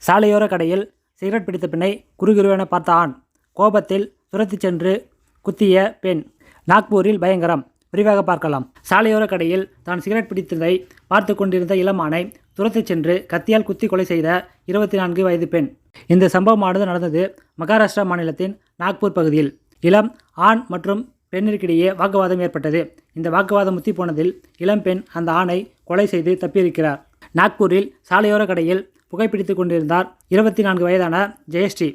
சாலையோர கடையில் சிகரெட் பிடித்த பெண்ணை குறுகுருவென பார்த்த ஆண், கோபத்தில் துரத்தி சென்று குத்திய பெண். நாக்பூரில் பயங்கரம். விரிவாக பார்க்கலாம். சாலையோர கடையில் தான் சிகரெட் பிடித்ததை பார்த்து கொண்டிருந்த இளம் ஆணை துரத்தி சென்று கத்தியால் குத்தி கொலை செய்த 24 வயது பெண். இந்த சம்பவமானது நடந்தது மகாராஷ்டிரா மாநிலத்தின் நாக்பூர் பகுதியில். இளம் ஆண் மற்றும் பெண்ணிற்கிடையே வாக்குவாதம் ஏற்பட்டது. இந்த வாக்குவாதம் முத்தி போனதில் இளம் பெண் அந்த ஆணை கொலை செய்து தப்பியிருக்கிறார். நாக்பூரில் சாலையோர கடையில் புகைப்பிடித்துக் கொண்டிருந்தார் 24 வயதான ஜெயஸ்ரீ.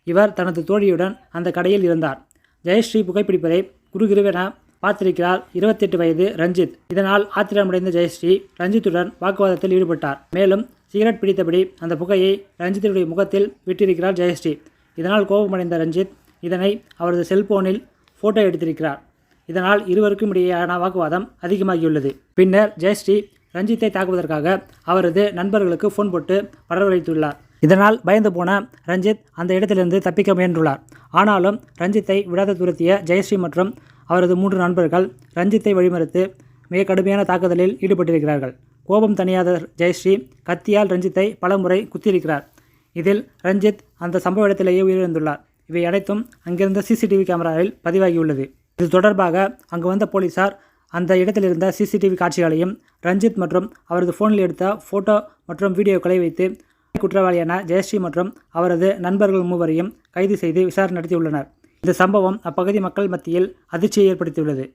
இவர் தனது தோழியுடன் அந்த கடையில் இருந்தார். ஜெயஸ்ரீ புகைப்பிடிப்பதை குறுகுருவென பார்த்திருக்கிறார் 28 வயது ரஞ்சித். இதனால் ஆத்திரமடைந்த ஜெயஸ்ரீ ரஞ்சித்துடன் வாக்குவாதத்தில் ஈடுபட்டார். மேலும் சிகரெட் பிடித்தபடி அந்த புகையை ரஞ்சித்துடைய முகத்தில் விட்டிருக்கிறார் ஜெயஸ்ரீ. இதனால் கோபமடைந்த ரஞ்சித் இதனை அவரது செல்போனில் போட்டோ எடுத்திருக்கிறார். இதனால் இருவருக்கும் இடையேயான வாக்குவாதம் அதிகமாகியுள்ளது. பின்னர் ஜெயஸ்ரீ ரஞ்சித்தை தாக்குவதற்காக அவரது நண்பர்களுக்கு போன் போட்டு வரவழைத்துள்ளார். இதனால் பயந்து போன ரஞ்சித் அந்த இடத்திலிருந்து தப்பிக்க முயன்றுள்ளார். ஆனாலும் ரஞ்சித்தை விடாத துரத்திய ஜெயஸ்ரீ மற்றும் அவரது 3 நண்பர்கள் ரஞ்சித்தை வழிமறித்து மிக கடுமையான தாக்குதலில் ஈடுபட்டிருக்கிறார்கள். கோபம் தணியாத ஜெயஸ்ரீ கத்தியால் ரஞ்சித்தை பலமுறை குத்தியிருக்கிறார். இதில் ரஞ்சித் அந்த சம்பவ இடத்திலேயே உயிரிழந்துள்ளார். இவை அனைத்தும் அங்கிருந்த சிசிடிவி கேமராவில் பதிவாகியுள்ளது. இது தொடர்பாக அங்கு வந்த போலீசார் அந்த இடத்திலிருந்த சிசிடிவி காட்சிகளையும் ரஞ்சித் மற்றும் அவரது போனில் எடுத்த போட்டோ மற்றும் வீடியோக்களை வைத்து குற்றவாளியான ஜெயஸ்ரீ மற்றும் அவரது நண்பர்கள் 3வரையும் கைது செய்து விசாரணை நடத்தியுள்ளனர். இந்த சம்பவம் அப்பகுதி மக்கள் மத்தியில் அதிர்ச்சியை ஏற்படுத்தியுள்ளது.